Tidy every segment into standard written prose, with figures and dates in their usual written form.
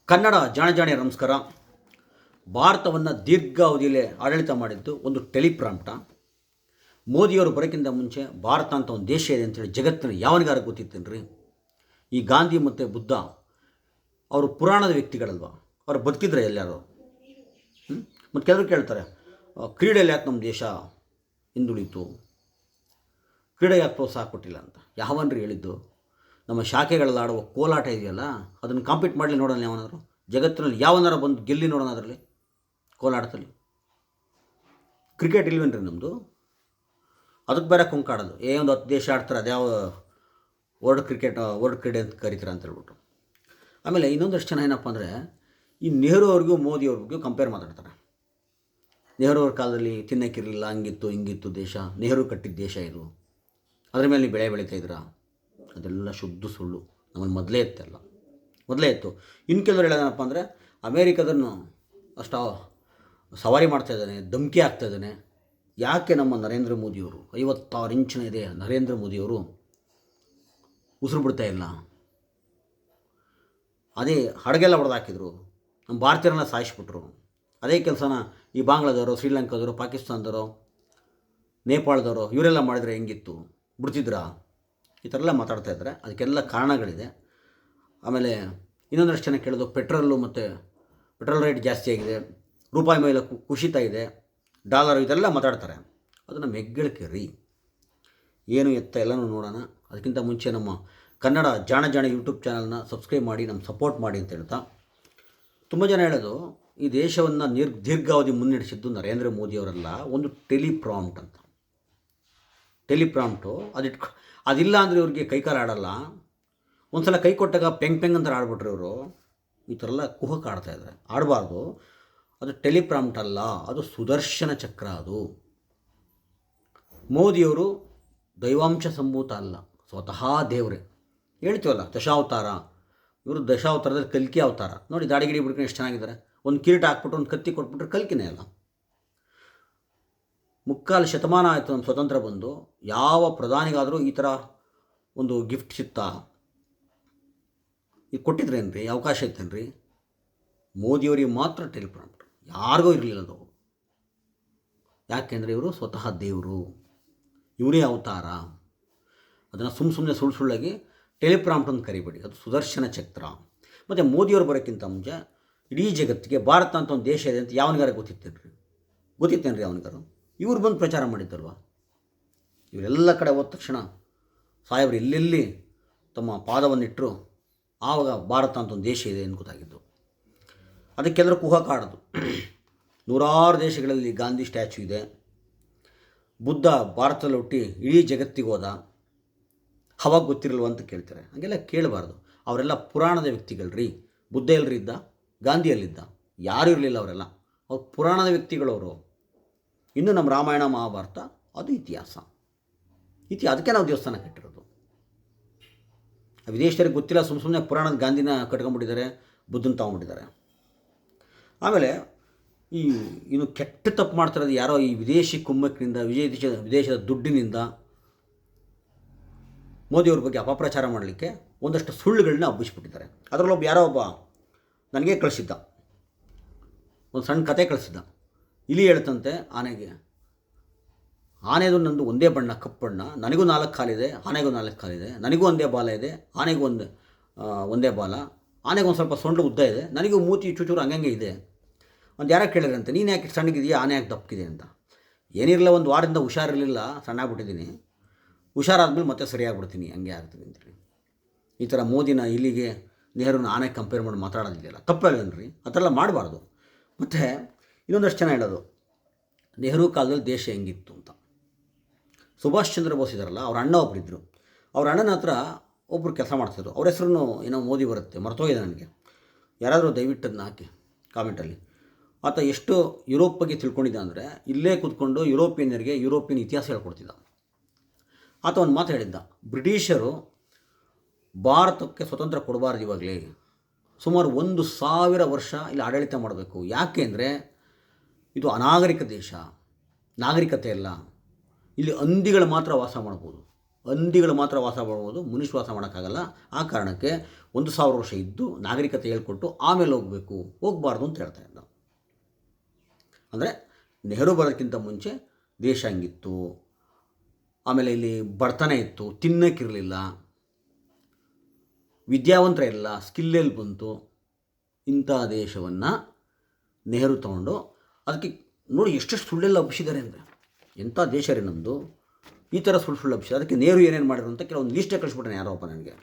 ಕನ್ನಡ ಜಾಣೆ ನಮಸ್ಕಾರ. ಭಾರತವನ್ನು ದೀರ್ಘಾವಧಿಯಲ್ಲಿ ಆಡಳಿತ ಮಾಡಿದ್ದು ಒಂದು ಟೆಲಿಪ್ರಾಂಪ್ಟ. ಮೋದಿಯವರು ಬರೋಕ್ಕಿಂತ ಮುಂಚೆ ಭಾರತ ಅಂತ ಒಂದು ದೇಶ ಇದೆ ಅಂತೇಳಿ ಜಗತ್ತಿನ ಯಾವನಿಗಾರ ಗೊತ್ತಿತ್ತೇನ್ರಿ? ಈ ಗಾಂಧಿ ಮತ್ತು ಬುದ್ಧ ಅವರು ಪುರಾಣದ ವ್ಯಕ್ತಿಗಳಲ್ವ? ಅವರು ಬದುಕಿದ್ರೆ ಎಲ್ಲರೂ. ಮತ್ತು ಕೆಲವರು ಕೇಳ್ತಾರೆ, ಕ್ರೀಡೆಯಲ್ಲಿ ಯಾಕೆ ನಮ್ಮ ದೇಶ ಹಿಂದುಳಿತು, ಕ್ರೀಡೆ ಯಾಕೆ ಪ್ರೋತ್ಸಾಹ ಕೊಟ್ಟಿಲ್ಲ ಅಂತ. ಯಾವನ್ರಿ ಹೇಳಿದ್ದು? ನಮ್ಮ ಶಾಖೆಗಳಲ್ಲಿ ಆಡುವ ಕೋಲಾಟ ಇದೆಯಲ್ಲ, ಅದನ್ನು ಕಾಂಪೀಟ್ ಮಾಡಲಿ ನೋಡೋಣ. ಯಾವನಾದ್ರು ಜಗತ್ತಿನಲ್ಲಿ ಯಾವನಾರ ಬಂದು ಗೆಲ್ಲಿ ನೋಡೋಣ ಅದರಲ್ಲಿ, ಕೋಲಾಟದಲ್ಲಿ. ಕ್ರಿಕೆಟ್ ಇಲ್ವೇನ್ರಿ ನಮ್ಮದು? ಅದಕ್ಕೆ ಬೇರೆ ಕೊಂಕಾಡೋದು, ಒಂದು 10 ದೇಶ ಆಡ್ತಾರೆ, ಅದ್ಯಾವ ವರ್ಲ್ಡ್ ಕ್ರೀಡೆ ಅಂತ ಕರಿತಾರೆ ಅಂತ ಹೇಳ್ಬಿಟ್ಟು. ಆಮೇಲೆ ಇನ್ನೊಂದಷ್ಟು ಜನ ಏನಪ್ಪ ಅಂದರೆ, ಈ ನೆಹರು ಅವ್ರಿಗೂ ಮೋದಿ ಅವ್ರಿಗೂ ಕಂಪೇರ್ ಮಾತಾಡ್ತಾರೆ. ನೆಹರು ಅವ್ರ ಕಾಲದಲ್ಲಿ ತಿನ್ನಕ್ಕಿರಲಿಲ್ಲ, ಹಂಗಿತ್ತು ಹಿಂಗಿತ್ತು ದೇಶ, ನೆಹರು ಕಟ್ಟಿದ ದೇಶ ಇದು, ಅದ್ರ ಮೇಲೆ ನೀವು ಬೆಳೆ ಬೆಳೀತಾಯಿದ್ರಾ? ಅದೆಲ್ಲ ಶುದ್ಧ ಸುಳ್ಳು. ನಮ್ಮಲ್ಲಿ ಮೊದಲೇ ಇತ್ತು. ಇನ್ನು ಕೆಲವರು ಹೇಳೋದೇನಪ್ಪ ಅಂದರೆ, ಅಮೇರಿಕದನ್ನು ಅಷ್ಟು ಸವಾರಿ ಮಾಡ್ತಾಯಿದ್ದಾನೆ, ಧಮಕಿ ಆಗ್ತಾಯಿದ್ದಾನೆ. ಯಾಕೆ ನಮ್ಮ ನರೇಂದ್ರ ಮೋದಿಯವರು 56 ಇಂಚಿನ ಇದೆ ನರೇಂದ್ರ ಮೋದಿಯವರು ಉಸಿರು ಬಿಡ್ತಾ ಇಲ್ಲ? ಅದೇ ಹಡಗೆಲ್ಲ ಹೊಡೆದಾಕಿದ್ರು, ನಮ್ಮ ಭಾರತೀಯರನ್ನ ಸಾಯಿಸ್ಬಿಟ್ರು. ಅದೇ ಕೆಲಸನ ಈ ಬಾಂಗ್ಲಾದವರು, ಶ್ರೀಲಂಕಾದವರು, ಪಾಕಿಸ್ತಾನದವರು, ನೇಪಾಳದವರು ಇವರೆಲ್ಲ ಮಾಡಿದರೆ ಹೆಂಗಿತ್ತು? ಬಿಡ್ತಿದ್ರಾ? ಈ ಥರ ಎಲ್ಲ ಮಾತಾಡ್ತಾ ಇದ್ದಾರೆ. ಅದಕ್ಕೆಲ್ಲ ಕಾರಣಗಳಿದೆ. ಆಮೇಲೆ ಇನ್ನೊಂದಷ್ಟು ಜನ ಕೇಳೋದು, ಪೆಟ್ರೋಲ್ ರೇಟ್ ಜಾಸ್ತಿ ಆಗಿದೆ, ರೂಪಾಯಿ ಮೇಲೆ ಕುಸಿತ ಇದೆ, ಡಾಲರ್, ಇದೆಲ್ಲ ಮಾತಾಡ್ತಾರೆ. ಅದನ್ನು ಮೆಗ್ಗಳಿಕೆ ರೀ. ಏನು ಎತ್ತ ಎಲ್ಲನೂ ನೋಡೋಣ. ಅದಕ್ಕಿಂತ ಮುಂಚೆ ನಮ್ಮ ಕನ್ನಡ ಜಾಣೆ ಯೂಟ್ಯೂಬ್ ಚಾನಲ್ನ ಸಬ್ಸ್ಕ್ರೈಬ್ ಮಾಡಿ, ನಮ್ಮ ಸಪೋರ್ಟ್ ಮಾಡಿ ಅಂತ ಹೇಳ್ತಾ, ತುಂಬ ಜನ ಹೇಳೋದು, ಈ ದೇಶವನ್ನು ದೀರ್ಘಾವಧಿ ಮುನ್ನಡೆಸಿದ್ದು ನರೇಂದ್ರ ಮೋದಿಯವರಲ್ಲ, ಒಂದು ಟೆಲಿಪ್ರಾಂಪ್ಟು ಅದಿಲ್ಲ ಅಂದರೆ ಇವ್ರಿಗೆ ಕೈಕಾಲು ಆಡಲ್ಲ. ಒಂದು ಸಲ ಕೈ ಕೊಟ್ಟಾಗ ಪೆಂಗ್ ಅಂತ ಆಡ್ಬಿಟ್ರೆ ಇವರು. ಈ ಥರ ಎಲ್ಲ ಕುಹಕ್ಕೆ ಆಡ್ತಾಯಿದ್ದಾರೆ. ಆಡಬಾರ್ದು. ಅದು ಟೆಲಿಪ್ರಾಂಪ್ಟ್ ಅಲ್ಲ, ಅದು ಸುದರ್ಶನ ಚಕ್ರ. ಅದು ಮೋದಿಯವರು ದೈವಾಂಶ ಸಂಭೂತ ಅಲ್ಲ, ಸ್ವತಃ ದೇವರೇ. ಹೇಳ್ತೀವಲ್ಲ ದಶಾವತಾರ, ಇವರು ದಶಾವತಾರದಲ್ಲಿ ಕಲ್ಕಿ ಅವತಾರ. ನೋಡಿ, ದಾಡಿಗಿಡಿ ಬಿಡ್ಕೊಂಡು ಎಷ್ಟು ಚೆನ್ನಾಗಿದ್ದಾರೆ. ಒಂದು ಕಿರೀಟ ಹಾಕ್ಬಿಟ್ಟು ಒಂದು ಕತ್ತಿ ಕೊಟ್ಬಿಟ್ರೆ ಕಲ್ಕಿನೇ ಅಲ್ಲ. 3/4 ಶತಮಾನ ಆಯಿತು ನಮ್ಮ ಸ್ವತಂತ್ರ ಬಂದು. ಯಾವ ಪ್ರಧಾನಿಗಾದರೂ ಈ ಥರ ಒಂದು ಗಿಫ್ಟ್ ಸಿಗ್ತಾ? ಈಗ ಕೊಟ್ಟಿದ್ರೇನ್ರಿ? ಅವಕಾಶ ಇತ್ತೇನ್ರಿ? ಮೋದಿಯವರಿಗೆ ಮಾತ್ರ ಟೆಲಿಪ್ರಾಂಪ್ಟ್, ಯಾರಿಗೂ ಇರಲಿಲ್ಲ ಅದು. ಯಾಕೆಂದರೆ ಇವರು ಸ್ವತಃ ದೇವರು, ಇವರೇ ಅವತಾರ. ಅದನ್ನು ಸುಮ್ಮನೆ ಸುಳ್ಳಾಗಿ ಟೆಲಿಪ್ರಾಂಪ್ಟ್ ಅಂತ ಕರಿಬೇಡಿ. ಅದು ಸುದರ್ಶನ ಚಕ್ರ. ಮತ್ತು ಮೋದಿಯವರು ಬರೋಕ್ಕಿಂತ ಮುಂಚೆ ಇಡೀ ಜಗತ್ತಿಗೆ ಭಾರತ ಅಂತ ಒಂದು ದೇಶ ಇದೆ ಅಂತ ಯಾವನಿಗಾರ ಗೊತ್ತಿತ್ತೇನ್ರಿ ಅವನಿಗಾರು? ಇವ್ರು ಬಂದು ಪ್ರಚಾರ ಮಾಡಿದ್ದಲ್ವ. ಇವರೆಲ್ಲ ಕಡೆ ಹೋದ ತಕ್ಷಣ ಸಾಹೇಬ್ರು ಎಲ್ಲೆಲ್ಲಿ ತಮ್ಮ ಪಾದವನ್ನಿಟ್ಟರು, ಆವಾಗ ಭಾರತ ಅಂತ ಒಂದು ದೇಶ ಇದೆ ಎಂದು ಗೊತ್ತಾಗಿದ್ದು. ಅದಕ್ಕೆಲ್ಲರೂ ಕುಹಕಾಡೋದು. 100 ದೇಶಗಳಲ್ಲಿ ಗಾಂಧಿ ಸ್ಟ್ಯಾಚ್ಯೂ ಇದೆ. ಬುದ್ಧ ಭಾರತದಲ್ಲಿ ಹುಟ್ಟಿ ಇಡೀ ಜಗತ್ತಿಗೆ ಹೋದ, ಅವಾಗ ಗೊತ್ತಿರಲ್ವ ಅಂತ ಕೇಳ್ತಾರೆ. ಹಾಗೆಲ್ಲ ಕೇಳಬಾರ್ದು. ಅವರೆಲ್ಲ ಪುರಾಣದ ವ್ಯಕ್ತಿಗಳ್ರಿ. ಬುದ್ಧ ಎಲ್ರಿ ಇದ್ದ? ಗಾಂಧಿಯಲ್ಲಿದ್ದ? ಯಾರೂ ಇರಲಿಲ್ಲ. ಅವರೆಲ್ಲ ಅವ್ರು ಪುರಾಣದ ವ್ಯಕ್ತಿಗಳವರು. ಇನ್ನು ನಮ್ಮ ರಾಮಾಯಣ ಮಹಾಭಾರತ ಅದು ಇತಿಹಾಸ. ಅದಕ್ಕೆ ನಾವು ದೇವಸ್ಥಾನ ಕಟ್ಟಿರೋದು. ವಿದೇಶಿಯರಿಗೆ ಗೊತ್ತಿಲ್ಲ, ಸುಮ್ಮನೆ ಪುರಾಣದ ಗಾಂಧಿನ ಕಟ್ಕೊಂಡ್ಬಿಟ್ಟಿದ್ದಾರೆ, ಬುದ್ಧನ ತಗೊಂಡ್ಬಿಟ್ಟಿದ್ದಾರೆ. ಆಮೇಲೆ ಇನ್ನು ಕೆಟ್ಟ ತಪ್ಪು ಮಾಡ್ತಿರೋದು ಯಾರೋ ಈ ವಿದೇಶಿ ಕುಮ್ಮಕ್ಕಿನಿಂದ, ವಿದೇಶದ ದುಡ್ಡಿನಿಂದ ಮೋದಿಯವ್ರ ಬಗ್ಗೆ ಅಪಪ್ರಚಾರ ಮಾಡಲಿಕ್ಕೆ ಒಂದಷ್ಟು ಸುಳ್ಳುಗಳನ್ನ ಹಬ್ಬಿಸ್ಬಿಟ್ಟಿದ್ದಾರೆ. ಅದರಲ್ಲೊಬ್ಬ ಯಾರೋ ಒಬ್ಬ ನನಗೆ ಕಳಿಸಿದ್ದ, ಒಂದು ಸಣ್ಣ ಕತೆ ಕಳಿಸಿದ್ದ. ಇಲಿ ಹೇಳ್ತಂತೆ ಆನೆದು ನಂದು ಒಂದೇ ಬಣ್ಣ, ಕಪ್ಪು ಬಣ್ಣ, ನನಗೂ 4 ಕಾಲಿದೆ, ಆನೆಗೂ 4 ಕಾಲಿದೆ, ನನಗೂ ಒಂದೇ ಬಾಲ ಇದೆ, ಆನೆಗೂ ಒಂದೇ ಬಾಲ, ಆನೆಗೊಂದು ಸ್ವಲ್ಪ ಸೊಂಡು ಉದ್ದ ಇದೆ, ನನಗೂ ಮೂತಿ ಚೂಚೂರು ಹಂಗಂಗೆ ಇದೆ. ಒಂದು ಯಾರೋ ಕೇಳಿದ್ರಂತೆ, ನೀನು ಯಾಕೆ ಸಣ್ಣಗಿದೆಯಾ, ಆನೆ ಯಾಕೆ ದಪ್ಪಗಿದೆ ಅಂತ. ಏನಿರಲಿಲ್ಲ, ಒಂದು ವಾರದಿಂದ ಹುಷಾರಿರಲಿಲ್ಲ, ಸಣ್ಣಾಗ್ಬಿಟ್ಟಿದ್ದೀನಿ, ಹುಷಾರಾದ್ಮೇಲೆ ಮತ್ತೆ ಸರಿಯಾಗ್ಬಿಡ್ತೀನಿ, ಹಂಗೆ ಆಗ್ತೀನಿ ಅಂತೇಳಿ. ಈ ಥರ ಮೋದಿನ ಇಲ್ಲಿಗೆ ನೆಹರುನ ಆನೆ ಕಂಪೇರ್ ಮಾಡಿ ಮಾತಾಡೋದಿದೆಯಲ್ಲ, ತಪ್ಪಲ್ವೇನ್ರಿ? ಆ ಥರ ಎಲ್ಲ ಮಾಡಬಾರ್ದು. ಮತ್ತು ಇನ್ನೊಂದಷ್ಟು ಜನ ಹೇಳೋದು, ನೆಹರು ಕಾಲದಲ್ಲಿ ದೇಶ ಹೆಂಗಿತ್ತು ಅಂತ. ಸುಭಾಷ್ ಚಂದ್ರ ಬೋಸ್ ಇದ್ದಾರಲ್ಲ, ಅವ್ರ ಅಣ್ಣ ಒಬ್ಬರಿದ್ದರು. ಅವ್ರ ಅಣ್ಣನ ಹತ್ರ ಒಬ್ಬರು ಕೆಲಸ ಮಾಡ್ತಿದ್ರು. ಅವ್ರ ಹೆಸರು ಏನೋ ಮೋದಿ ಬರುತ್ತೆ, ಮರ್ತೋಗಿದೆ ನನಗೆ. ಯಾರಾದರೂ ದಯವಿಟ್ಟು ಅದನ್ನ ಹಾಕಿ ಕಾಮೆಂಟಲ್ಲಿ. ಆತ ಎಷ್ಟು ಯುರೋಪ್ ಬಗ್ಗೆ ತಿಳ್ಕೊಂಡಿದ್ದ ಅಂದರೆ, ಇಲ್ಲೇ ಕೂತ್ಕೊಂಡು ಯುರೋಪಿಯನ್ನರಿಗೆ ಯುರೋಪಿಯನ್ ಇತಿಹಾಸ ಹೇಳ್ಕೊಡ್ತಿದ್ದ. ಆತ ಒಂದು ಮಾತು ಹೇಳಿದ್ದ, ಬ್ರಿಟಿಷರು ಭಾರತಕ್ಕೆ ಸ್ವತಂತ್ರ ಕೊಡಬಾರ್ದು, ಇವಾಗಲೇ ಸುಮಾರು 1000 ವರ್ಷ ಇಲ್ಲಿ ಆಡಳಿತ ಮಾಡಬೇಕು. ಯಾಕೆ ಅಂದರೆ ಇದು ಅನಾಗರಿಕ ದೇಶ, ನಾಗರಿಕತೆ ಅಲ್ಲ. ಇಲ್ಲಿ ಹಂದಿಗಳು ಮಾತ್ರ ವಾಸ ಮಾಡ್ಬೋದು. ಹಂದಿಗಳು ಮಾತ್ರ ವಾಸ ಮಾಡ್ಬೋದು, ಮನುಷ್ಯ ವಾಸ ಮಾಡೋಕ್ಕಾಗಲ್ಲ. ಆ ಕಾರಣಕ್ಕೆ 1000 ವರ್ಷ ಇದ್ದು ನಾಗರಿಕತೆ ಹೇಳ್ಕೊಟ್ಟು ಆಮೇಲೆ ಹೋಗಬಾರ್ದು ಅಂತ ಹೇಳ್ತಾ ಇದ್ದ. ಅಂದರೆ ನೆಹರು ಬರೋದಕ್ಕಿಂತ ಮುಂಚೆ ದೇಶ ಹಂಗಿತ್ತು, ಆಮೇಲೆ ಇಲ್ಲಿ ಬಡತನ ಇತ್ತು, ತಿನ್ನೋಕ್ಕಿರಲಿಲ್ಲ, ವಿದ್ಯಾವಂತರ ಇಲ್ಲ, ಸ್ಕಿಲ್ಲೆಲ್ಲಿ ಬಂತು. ಇಂಥ ದೇಶವನ್ನು ನೆಹರು ತಗೊಂಡು ಅದಕ್ಕೆ ನೋಡಿ ಎಷ್ಟೆಷ್ಟು ಸುಳ್ಳೆಲ್ಲ ಹಬ್ಬಿಸಿದ್ದಾರೆ ಅಂದರೆ, ಎಂಥ ದೇಶ ರೀ ನಮ್ಮದು, ಈ ಥರ ಸುಳ್ಳು ಹಬ್ಬಿಸಿದ್ದಾರೆ. ಅದಕ್ಕೆ ನೆಹರು ಏನೇನು ಮಾಡಿದ್ರು ಅಂತ ಕೆಲವೊಂದು ಲೀಸ್ಟೇ ಕಳಿಸ್ಬಿಟ್ಟಾನೆ ಯಾರೋ ಒಬ್ಬ ನನಗೆ.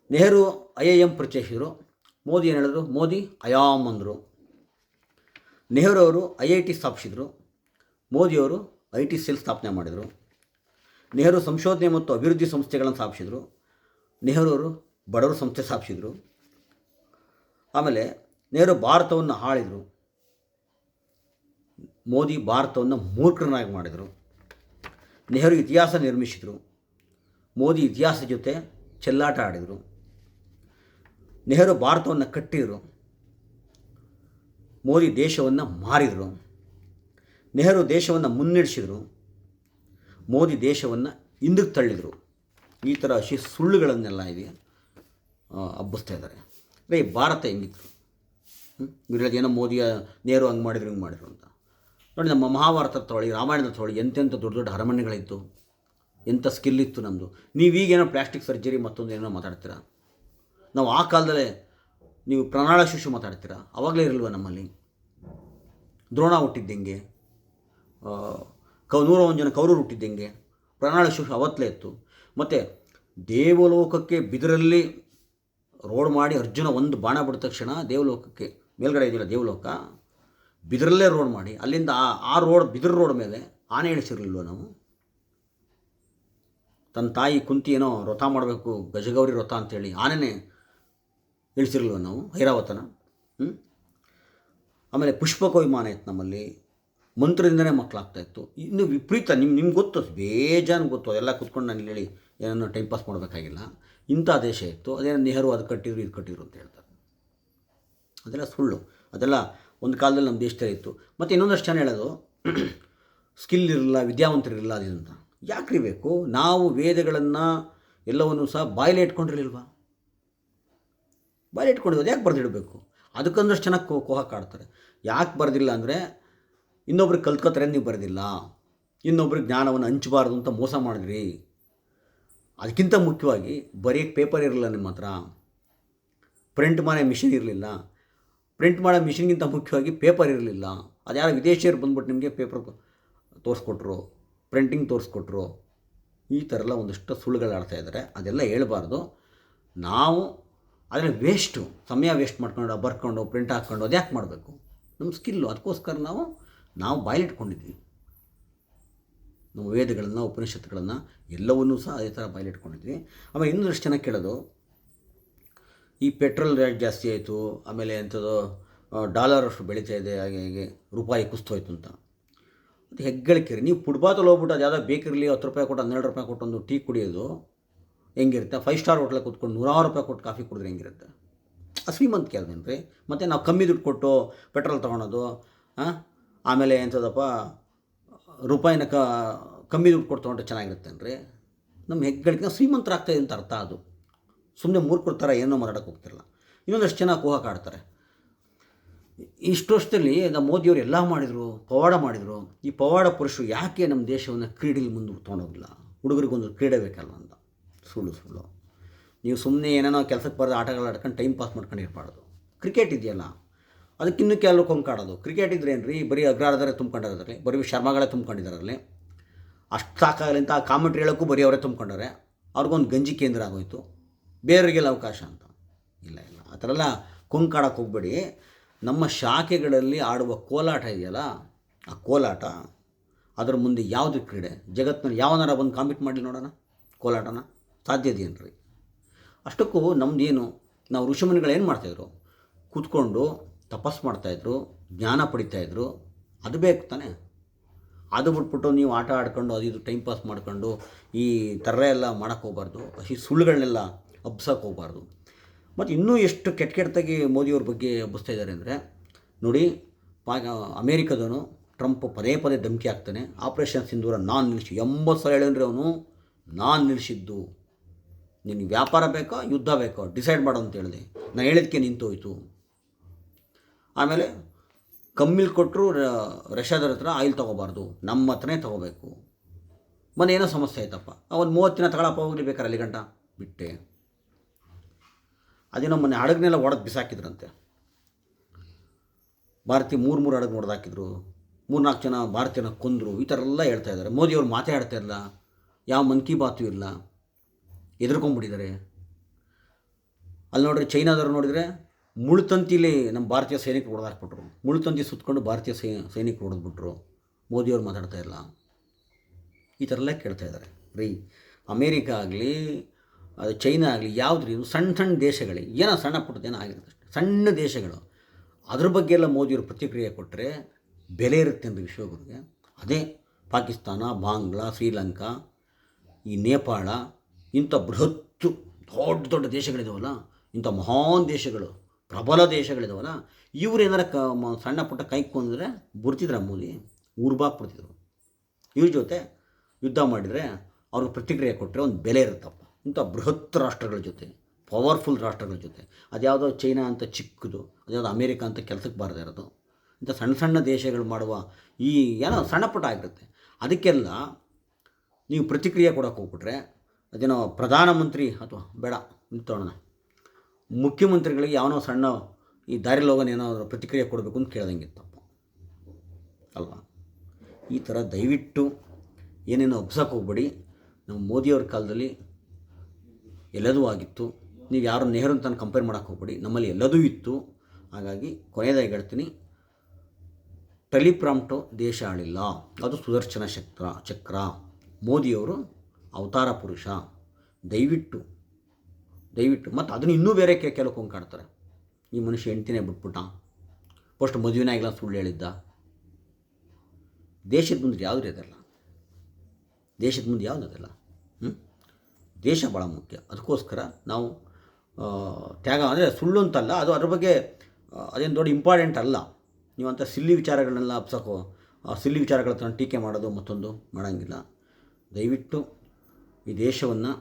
ನೆಹರು IIM ಪರಿಚಯಿಸಿದರು, ಮೋದಿ ಏನು ಹೇಳಿದ್ರು, ಮೋದಿ ಅಯಾಮ್ ಅಂದರು. ನೆಹರು ಅವರು IIT ಸ್ಥಾಪಿಸಿದರು, ಮೋದಿಯವರು IT ಸೆಲ್ ಸ್ಥಾಪನೆ ಮಾಡಿದರು. ನೆಹರು ಸಂಶೋಧನೆ ಮತ್ತು ಅಭಿವೃದ್ಧಿ ಸಂಸ್ಥೆಗಳನ್ನು ಸ್ಥಾಪಿಸಿದರು, ನೆಹರು ಅವರು ಬಡವರ ಸಂಸ್ಥೆ ಸ್ಥಾಪಿಸಿದರು. ಆಮೇಲೆ ನೆಹರು ಭಾರತವನ್ನು ಆಳಿದರು, ಮೋದಿ ಭಾರತವನ್ನು ಮೂರ್ಖರನ್ನಾಗಿ ಮಾಡಿದರು. ನೆಹರು ಇತಿಹಾಸ ನಿರ್ಮಿಸಿದರು, ಮೋದಿ ಇತಿಹಾಸ ಜೊತೆ ಚೆಲ್ಲಾಟ ಆಡಿದರು. ನೆಹರು ಭಾರತವನ್ನು ಕಟ್ಟಿದರು, ಮೋದಿ ದೇಶವನ್ನು ಮಾರಿದರು. ನೆಹರು ದೇಶವನ್ನು ಮುನ್ನಡೆಸಿದರು, ಮೋದಿ ದೇಶವನ್ನು ಹಿಂದಕ್ಕೆ ತಳ್ಳಿದರು. ಈ ಥರ ಸುಳ್ಳುಗಳನ್ನೆಲ್ಲ ಇದೆ ಹಬ್ಬಿಸ್ತಾ ಇದ್ದಾರೆ. ಅಂದರೆ ಭಾರತ ಹೆಂಗಿತ್ತು, ಏನೋ ಮೋದಿಯ ನೆಹರು ಹಂಗೆ ಮಾಡಿದ್ರು ಹಿಂಗೆ ಮಾಡಿದ್ರು ಅಂತ ನೋಡಿ. ನಮ್ಮ ಮಹಾಭಾರತ ತೊಗೊಳ್ಳಿ, ರಾಮಾಯಣದ ತೊಗೊಳ್ಳಿ, ಎಂತೆಂಥ ದೊಡ್ಡ ದೊಡ್ಡ ಅರಮನೆಗಳಿತ್ತು, ಎಂಥ ಸ್ಕಿಲ್ ಇತ್ತು ನಮ್ಮದು. ನೀವೀಗೇನೋ ಪ್ಲಾಸ್ಟಿಕ್ ಸರ್ಜರಿ ಮತ್ತೊಂದು ಏನೋ ಮಾತಾಡ್ತೀರಾ. ನಾವು ಆ ಕಾಲದಲ್ಲೇ ನೀವು ಪ್ರಣಾಳ ಶಿಶು ಮಾತಾಡ್ತೀರಾ, ಆವಾಗಲೇ ಇರಲ್ವ ನಮ್ಮಲ್ಲಿ. ದ್ರೋಣ ಹುಟ್ಟಿದ್ದಂಗೆ, 101 ಜನ ಕೌರವರು ಹುಟ್ಟಿದ್ದಂಗೆ, ಪ್ರಣಾಳ ಶಿಶು ಅವತ್ತಲೇ ಇತ್ತು. ಮತ್ತು ದೇವಲೋಕಕ್ಕೆ ಬಿದಿರಲ್ಲಿ ರೋಡ್ ಮಾಡಿ ಅರ್ಜುನ ಒಂದು ಬಾಣ ಬಿಡಿದ ತಕ್ಷಣ ದೇವಲೋಕಕ್ಕೆ ಮೇಲ್ಗಡೆ ಇದೆಯಲ್ಲ ದೇವಲೋಕ, ಬಿದಿರಲ್ಲೇ ರೋಡ್ ಮಾಡಿ ಅಲ್ಲಿಂದ ಆ ರೋಡ್ ಬಿದಿರು ರೋಡ್ ಮೇಲೆ ಆನೆ ಇಳಿಸಿರಲಿಲ್ವ ನಾವು. ತನ್ನ ತಾಯಿ ಕುಂತಿ ಏನೋ ವ್ರತ ಮಾಡಬೇಕು, ಗಜಗೌರಿ ವ್ರತ ಅಂತೇಳಿ ಆನೆನೇ ಇಳಿಸಿರಲ್ವ ನಾವು ಐರಾವತನ. ಆಮೇಲೆ ಪುಷ್ಪಕ ವಿಮಾನ ಇತ್ತು ನಮ್ಮಲ್ಲಿ, ಮಂತ್ರದಿಂದನೇ ಮಕ್ಕಳಾಗ್ತಾಯಿತ್ತು. ಇನ್ನು ವಿಪರೀತ ನಿಮ್ಗೆ ಗೊತ್ತು, ಬೇಜಾನು ಗೊತ್ತು, ಅದೆಲ್ಲ ಕೂತ್ಕೊಂಡು ನಾನು ಹೇಳಿ ಏನೋ ಟೈಮ್ ಪಾಸ್ ಮಾಡಬೇಕಾಗಿಲ್ಲ. ಇಂಥ ದೇಶ ಇತ್ತು. ಅದೇನೋ ನೆಹರು ಅದು ಕಟ್ಟಿದ್ರು ಇದು ಕಟ್ಟಿದ್ರು ಅಂತ ಹೇಳ್ತಾರೆ. ಅದೆಲ್ಲ ಸುಳ್ಳು. ಅದೆಲ್ಲ ಒಂದು ಕಾಲದಲ್ಲಿ ನಮ್ಮ ದೇಶದಲ್ಲಿ ಇತ್ತು. ಮತ್ತು ಇನ್ನೊಂದಷ್ಟು ಜನ ಹೇಳೋದು ಸ್ಕಿಲ್ ಇರಲಿಲ್ಲ, ವಿದ್ಯಾವಂತರಿರಲಿಲ್ಲ ಅದು ಅಂತ. ಯಾಕ್ರಿ ಬೇಕು? ನಾವು ವೇದಗಳನ್ನು ಎಲ್ಲವನ್ನೂ ಸಹ ಬಾಯಿಲೆ ಇಟ್ಕೊಂಡಿರಲಿಲ್ವಾ? ಬಾಯಿಲೆ ಇಟ್ಕೊಂಡಿರೋದು ಯಾಕೆ ಬರೆದಿಡಬೇಕು? ಅದಕ್ಕೊಂದಷ್ಟು ಚೆನ್ನಾಗಿ ಕೋಹ ಕಾಡ್ತಾರೆ. ಯಾಕೆ ಬರೆದಿಲ್ಲ ಅಂದರೆ, ಇನ್ನೊಬ್ರಿಗೆ ಕಲ್ತ್ಕೋತಾರೆ ನೀವು ಬರೆದಿಲ್ಲ, ಇನ್ನೊಬ್ರಿಗೆ ಜ್ಞಾನವನ್ನು ಹಂಚಬಾರ್ದು ಅಂತ ಮೋಸ ಮಾಡಿದ್ರಿ. ಅದಕ್ಕಿಂತ ಮುಖ್ಯವಾಗಿ ಬರೆಯೋಕ್ಕೆ ಪೇಪರ್ ಇರಲಿಲ್ಲ ನಿಮ್ಮ ಹತ್ರ, ಪ್ರಿಂಟ್ ಮಾಡೋ ಮಿಷಿನ್ ಇರಲಿಲ್ಲ. ಪ್ರಿಂಟ್ ಮಾಡೋ ಮಿಷಿನ್ಗಿಂತ ಮುಖ್ಯವಾಗಿ ಪೇಪರ್ ಇರಲಿಲ್ಲ. ಅದು ಯಾರೋ ವಿದೇಶಿಯರು ಬಂದ್ಬಿಟ್ಟು ನಿಮಗೆ ಪೇಪರ್ ತೋರಿಸ್ಕೊಟ್ರು, ಪ್ರಿಂಟಿಂಗ್ ತೋರಿಸ್ಕೊಟ್ರು. ಈ ಥರ ಎಲ್ಲ ಒಂದಷ್ಟು ಸುಳ್ಳುಗಳು ಆಡ್ತಾ ಇದ್ದಾರೆ. ಅದೆಲ್ಲ ಹೇಳ್ಬಾರ್ದು. ನಾವು ಅದನ್ನು ಸಮಯ ವೇಸ್ಟ್ ಮಾಡ್ಕೊಂಡು ಬರ್ಕೊಂಡು ಪ್ರಿಂಟ್ ಹಾಕ್ಕೊಂಡು ಅದು ಯಾಕೆ ಮಾಡಬೇಕು? ನಮ್ಮ ಸ್ಕಿಲ್ಲು, ಅದಕ್ಕೋಸ್ಕರ ನಾವು ಬಾಯಿಲಿಟ್ಕೊಂಡಿದ್ವಿ. ನಮ್ಮ ವೇದಗಳನ್ನು, ಉಪನಿಷತ್ತುಗಳನ್ನು ಎಲ್ಲವನ್ನೂ ಸಹ ಅದೇ ಥರ ಬಾಯಿಲಿಟ್ಕೊಂಡಿದ್ವಿ. ಆಮೇಲೆ ಇನ್ನೊಂದಷ್ಟು ಜನ ಕೇಳೋದು, ಈ ಪೆಟ್ರೋಲ್ ರೇಟ್ ಜಾಸ್ತಿ ಆಯಿತು, ಆಮೇಲೆ ಎಂಥದ್ದು ಡಾಲರ್ ಅಷ್ಟು ಬೆಳೀತಾ ಇದೆ, ಹಾಗೆ ಹೀಗೆ ರೂಪಾಯಿ ಕುಸ್ತೋಯ್ತು ಅಂತ. ಅದು ಹೆಗ್ಗಳಿಕೆ. ನೀವು ಫುಟ್ಪಾತಲ್ಲಿ ಹೋಗ್ಬಿಟ್ಟು ಅದು ಯಾವುದೋ ಬೇಕರಿಲಿ 10 ರೂಪಾಯಿ ಕೊಟ್ಟು 12 ರೂಪಾಯಿ ಕೊಟ್ಟು ಒಂದು ಟೀ ಕುಡಿಯೋದು ಹೆಂಗಿರುತ್ತೆ? 5 ಸ್ಟಾರ್ ಹೋಟ್ಲಲ್ಲಿ ಕೂತ್ಕೊಂಡು 100 ರೂಪಾಯಿ ಕೊಟ್ಟು ಕಾಫಿ ಕುಡಿದ್ರೆ ಹೆಂಗಿರುತ್ತೆ? ಶ್ರೀಮಂತಿಕೆ ಅದೇನ್ರಿ? ಮತ್ತು ನಾವು ಕಮ್ಮಿ ದುಡ್ಡು ಕೊಟ್ಟು ಪೆಟ್ರೋಲ್ ತೊಗೊಳೋದು, ಆಮೇಲೆ ಎಂಥದಪ್ಪ ರೂಪಾಯಿನ ಕಮ್ಮಿ ದುಡ್ಡು ಕೊಟ್ಟು ತೊಗೊಂಡ್ರೆ ಚೆನ್ನಾಗಿರುತ್ತೇನ್ರಿ? ನಮ್ಮ ಹೆಗ್ಗಳಿಕೆ ಶ್ರೀಮಂತರಾಗ್ತಾಯಿದೆ ಅಂತ ಅರ್ಥ. ಅದು ಸುಮ್ಮನೆ ಮೂರ್ಖರ ಥರ ಏನೋ ಮಾತಾಡೋಕ್ಕೆ ಹೋಗ್ತಿರಲ್ಲ. ಇನ್ನೊಂದಷ್ಟು ಜನ ಕೋಹ ಕಾಡ್ತಾರೆ. ಇಷ್ಟು ವರ್ಷದಲ್ಲಿ ನಮ್ಮ ಮೋದಿಯವರು ಎಲ್ಲ ಮಾಡಿದರು, ಪವಾಡ ಮಾಡಿದರು. ಈ ಪವಾಡ ಪುರುಷರು ಯಾಕೆ ನಮ್ಮ ದೇಶವನ್ನು ಕ್ರೀಡೆಯಲ್ಲಿ ಮುಂದೆ ತೊಗೊಂಡೋಗಿಲ್ಲ? ಹುಡುಗರಿಗೊಂದು ಕ್ರೀಡೆ ಬೇಕಲ್ಲ ಅಂತ. ಸುಳ್ಳು. ನೀವು ಸುಮ್ಮನೆ ಏನೇನೋ ಕೆಲಸಕ್ಕೆ ಬರೋದು ಆಟಗಳು ಆಡ್ಕೊಂಡು ಟೈಮ್ ಪಾಸ್ ಮಾಡ್ಕೊಂಡು ಇರಬಾರ್ದು. ಕ್ರಿಕೆಟ್ ಇದೆಯಲ್ಲ, ಅದಕ್ಕಿನ್ನೂ ಕೆಲವರು ಕೊಂಕಾಡೋದು. ಕ್ರಿಕೆಟ್ ಇದ್ರೆ ಏನು ರೀ, ಬರೀ ಅಗ್ರಹಾರದವರೇ ತುಂಬ್ಕೊಂಡಿರೋದ್ರಲ್ಲಿ, ಬರೀ ಶರ್ಮಾಗಳೇ ತುಂಬ್ಕೊಂಡಿದ್ದಾರಲ್ಲಿ. ಅಷ್ಟು ಸಾಕಾಗಲಿ ಅಂತ ಕಾಮೆಂಟ್ರಿ ಹೇಳೋಕ್ಕೂ ಬರೀ ಅವರೇ ತುಂಬ್ಕೊಂಡವ್ರೆ. ಅವ್ರಿಗೊಂದು ಗಂಜಿ ಕೇಂದ್ರ ಆಗೋಯ್ತು, ಬೇರೆಯವರಿಗೆಲ್ಲ ಅವಕಾಶ ಅಂತ. ಇಲ್ಲ ಆ ಥರ ಎಲ್ಲ ಕೊಂಕಾಡಕ್ಕೆ ಹೋಗ್ಬೇಡಿ. ನಮ್ಮ ಶಾಖೆಗಳಲ್ಲಿ ಆಡುವ ಕೋಲಾಟ ಇದೆಯಲ್ಲ, ಆ ಕೋಲಾಟ ಅದರ ಮುಂದೆ ಯಾವುದು ಕ್ರೀಡೆ? ಜಗತ್ತಿನಲ್ಲಿ ಯಾವನಾರ ಬಂದು ಕಾಂಪೀಟ್ ಮಾಡಿ ನೋಡೋಣ ಕೋಲಾಟನ? ಸಾಧ್ಯ ಇದೆಯೇನ್ರಿ? ಅಷ್ಟಕ್ಕೂ ನಮ್ಮದೇನು, ನಾವು ಋಷಿಮುನಿಗಳು ಏನು ಮಾಡ್ತಾಯಿದ್ರು? ಕೂತ್ಕೊಂಡು ತಪಸ್ಸು ಮಾಡ್ತಾಯಿದ್ರು, ಜ್ಞಾನ ಪಡಿತಾಯಿದ್ರು. ಅದು ಬೇಕು ತಾನೆ. ಅದು ಬಿಟ್ಬಿಟ್ಟು ನೀವು ಆಟ ಆಡ್ಕೊಂಡು ಅದು ಇದು ಟೈಮ್ ಪಾಸ್ ಮಾಡ್ಕೊಂಡು ಈ ಥರ ಎಲ್ಲ ಮಾಡೋಕ್ಕೆ ಹೋಗ್ಬಾರ್ದು. ಈ ಸುಳ್ಳುಗಳನ್ನೆಲ್ಲ ಹಬ್ಸೋಕ್ಕೆ ಹೋಗ್ಬಾರ್ದು. ಮತ್ತು ಇನ್ನೂ ಎಷ್ಟು ಕೆಟ್ಟದಾಗಿ ಮೋದಿಯವ್ರ ಬಗ್ಗೆ ಹಬ್ಬಿಸ್ತಾ ಇದ್ದಾರೆ ಅಂದರೆ ನೋಡಿ, ಅಮೇರಿಕದವನು ಟ್ರಂಪ್ ಪದೇ ಧಮಕಿ ಹಾಕ್ತಾನೆ. ಆಪರೇಷನ್ ಸಿಂಧೂರ ನಾನು ನಿಲ್ಲಿಸಿ 80 ಸಲ ಹೇಳಂದ್ರೆ ಅವನು ನಾನು ನಿಲ್ಲಿಸಿದ್ದು. ನಿನಗೆ ವ್ಯಾಪಾರ ಬೇಕೋ ಯುದ್ಧ ಬೇಕೋ ಡಿಸೈಡ್ ಮಾಡು ಅಂತ ಹೇಳಿದೆ. ನಾನು ಹೇಳಿದ್ದಕ್ಕೆ ನಿಂತೋಯ್ತು. ಆಮೇಲೆ ಕಮ್ಮಿಲ್ ಕೊಟ್ಟರು ರಷ್ಯಾದವ್ರ ಹತ್ರ ಆಯಿಲ್ ತೊಗೋಬಾರ್ದು, ನಮ್ಮ ಹತ್ರನೇ ತೊಗೋಬೇಕು. ಮೊನ್ನೆ ಏನೋ ಸಮಸ್ಯೆ ಆಯ್ತಪ್ಪ, ಒಂದು 30 ದಿನ ತಗೊಳಪ್ಪ, ಹೋಗಲಿ ಬೇಕಾರೆ ಅಲ್ಲಿ ಗಂಟ ಬಿಟ್ಟೆ. ಅದೇನೋ ಮೊನ್ನೆ ಹಡಗನೆಲ್ಲ ಒಡೆದು ಬಿಸಾಕಿದ್ರಂತೆ. ಭಾರತೀಯ ಮೂರು ಹಡಗು ಹೊಡೆದಾಕಿದ್ರು, 3-4 ಜನ ಭಾರತೀಯನ ಕೊಂದರು. ಈ ಥರ ಎಲ್ಲ ಹೇಳ್ತಾ ಇದ್ದಾರೆ. ಮೋದಿಯವರು ಮಾತಾಡ್ತಾ ಇರಲ್ಲ, ಯಾವ ಮನ್ ಕಿ ಬಾತು ಇಲ್ಲ, ಎದುರ್ಕೊಂಡ್ಬಿಟ್ಟಿದ್ದಾರೆ. ಅಲ್ಲಿ ನೋಡ್ರಿ, ಚೈನಾದವ್ರು ನೋಡಿದರೆ ಮುಳ್ತಂತಿಲಿ ನಮ್ಮ ಭಾರತೀಯ ಸೈನಿಕರು ಹೊಡೆದಾಕ್ಬಿಟ್ರು. ಮುಳ್ತಂತಿ ಸುತ್ತಕೊಂಡು ಭಾರತೀಯ ಸೈನಿಕರು ಹೊಡೆದ್ಬಿಟ್ರು. ಮೋದಿಯವ್ರು ಮಾತಾಡ್ತಾ ಇಲ್ಲ. ಈ ಥರ ಎಲ್ಲ ಕೇಳ್ತಾ ಇದ್ದಾರೆ ರೀ. ಅಮೇರಿಕಾ ಆಗಲಿ ಅದು ಚೈನಾ ಆಗಲಿ ಯಾವುದ್ರಿ, ಸಣ್ಣ ಸಣ್ಣ ದೇಶಗಳಿಗೆ ಏನೋ ಸಣ್ಣ ಪುಟ್ಟದೇನೋ ಆಗಿರುತ್ತೆ ಅಷ್ಟೇ, ಸಣ್ಣ ದೇಶಗಳು. ಅದ್ರ ಬಗ್ಗೆ ಎಲ್ಲ ಮೋದಿಯವರು ಪ್ರತಿಕ್ರಿಯೆ ಕೊಟ್ಟರೆ ಬೆಲೆ ಇರುತ್ತೆ ಅಂತ ವಿಶ್ವಗುರುಗೆ. ಅದೇ ಪಾಕಿಸ್ತಾನ, ಬಾಂಗ್ಲಾ, ಶ್ರೀಲಂಕಾ, ಈ ನೇಪಾಳ, ಇಂಥ ಬೃಹತ್ತು ದೊಡ್ಡ ದೊಡ್ಡ ದೇಶಗಳಿದಾವಲ್ಲ, ಇಂಥ ಮಹಾನ್ ದೇಶಗಳು, ಪ್ರಬಲ ದೇಶಗಳಿದಾವಲ್ಲ, ಇವರೇನಾರ ಸಣ್ಣ ಪುಟ್ಟ ಕೈಕೊಂಡ್ರೆ ಬರ್ತಿದ್ರ ಮೋದಿ, ಊರ್ಬಾಕ್ಬಿಡ್ತಿದ್ರು. ಇವ್ರ ಜೊತೆ ಯುದ್ಧ ಮಾಡಿದರೆ ಅವ್ರಿಗೆ ಪ್ರತಿಕ್ರಿಯೆ ಕೊಟ್ಟರೆ ಒಂದು ಬೆಲೆ ಇರುತ್ತಪ್ಪ. ಇಂಥ ಬೃಹತ್ ರಾಷ್ಟ್ರಗಳ ಜೊತೆ, ಪವರ್ಫುಲ್ ರಾಷ್ಟ್ರಗಳ ಜೊತೆ, ಅದ್ಯಾವುದೋ ಚೈನಾ ಅಂತ ಚಿಕ್ಕದು, ಅದ್ಯಾವುದೋ ಅಮೇರಿಕಾ ಅಂತ ಕೆಲಸಕ್ಕೆ ಬಾರದೇ ಇರೋದು, ಇಂಥ ಸಣ್ಣ ಸಣ್ಣ ದೇಶಗಳು ಮಾಡುವ ಈ ಏನೋ ಸಣ್ಣ ಪುಟ್ಟ ಆಗಿರುತ್ತೆ. ಅದಕ್ಕೆಲ್ಲ ನೀವು ಪ್ರತಿಕ್ರಿಯೆ ಕೊಡೋಕೆ ಹೋಗ್ಬಿಟ್ರೆ, ಅದೇನೋ ಪ್ರಧಾನಮಂತ್ರಿ ಅಥವಾ ಬೇಡ ನಿಂತೋಣ, ಮುಖ್ಯಮಂತ್ರಿಗಳಿಗೆ ಯಾವನೋ ಸಣ್ಣ ಈ ದಾರಿಲಿ ಹೋಗೋಣ ಏನಾದರೂ ಪ್ರತಿಕ್ರಿಯೆ ಕೊಡಬೇಕು ಅಂತ ಕೇಳ್ದಂಗಿತ್ತಪ್ಪ ಅಲ್ವಾ. ಈ ಥರ ದಯವಿಟ್ಟು ಏನೇನೋ ಒಬ್ಸಕ್ಕೆ ಹೋಗ್ಬೇಡಿ. ನಮ್ಮ ಮೋದಿಯವ್ರ ಕಾಲದಲ್ಲಿ ಎಲ್ಲದೂ ಆಗಿತ್ತು. ನೀವು ಯಾರು ನೆಹರು ಅಂತ ಕಂಪೇರ್ ಮಾಡೋಕ್ಕೆ ಹೋಗ್ಬೇಡಿ, ನಮ್ಮಲ್ಲಿ ಎಲ್ಲದೂ ಇತ್ತು. ಹಾಗಾಗಿ ಕೊನೆಯದಾಗಿ ಹೇಳ್ತೀನಿ, ಟೆಲಿಪ್ರಾಂಪ್ಟು ದೇಶ ಆಳಿಲ್ಲ, ಅದು ಸುದರ್ಶನ ಚಕ್ರ. ಮೋದಿಯವರು ಅವತಾರ ಪುರುಷ. ದಯವಿಟ್ಟು ಮತ್ತು ಅದನ್ನು ಇನ್ನೂ ಬೇರೆ ಕೆಲವು ಕಾಡ್ತಾರೆ. ಈ ಮನುಷ್ಯ ಹೆಂಡ್ತಿನೇ ಬಿಟ್ಬಿಟ್ಟ, ಫಸ್ಟ್ ಮದುವೆನೇ ಆಗಿಲ್ಲ ಸುಳ್ಳು ಹೇಳಿದ್ದ. ದೇಶದ ಮುಂದೆ ಯಾವುದೇ ಇದಲ್ಲ, ದೇಶದ ಮುಂದೆ ಯಾವುದಲ್ಲ. ದೇಶ ಭಾಳ ಮುಖ್ಯ. ಅದಕ್ಕೋಸ್ಕರ ನಾವು ತ್ಯಾಗ ಅಂದರೆ ಸುಳ್ಳು ಅಂತಲ್ಲ, ಅದು ಅದ್ರ ಬಗ್ಗೆ ಅದೇನು ದೊಡ್ಡ ಇಂಪಾರ್ಟೆಂಟ್ ಅಲ್ಲ. ನೀವಂಥ ಸಿಲ್ಲಿ ವಿಚಾರಗಳನ್ನೆಲ್ಲ ಅಪ್ಸೋಕೋ, ಸಿಲ್ಲಿ ವಿಚಾರಗಳ ಥರ ಟೀಕೆ ಮಾಡೋದು ಮತ್ತೊಂದು ಮಾಡೋಂಗಿಲ್ಲ. ದಯವಿಟ್ಟು ಈ ದೇಶವನ್ನು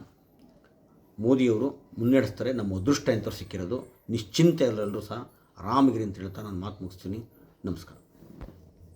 ಮೋದಿಯವರು ಮುನ್ನಡೆಸ್ತಾರೆ. ನಮ್ಮ ಅದೃಷ್ಟ ಎಂಥವ್ರು ಸಿಕ್ಕಿರೋದು. ನಿಶ್ಚಿಂತೆ ಎಲ್ಲರೂ ಸಹ ಆರಾಮಾಗಿರಿ ಅಂತ ಹೇಳ್ತಾ ನಾನು ಮಾತು ಮುಗಿಸ್ತೀನಿ. ನಮಸ್ಕಾರ.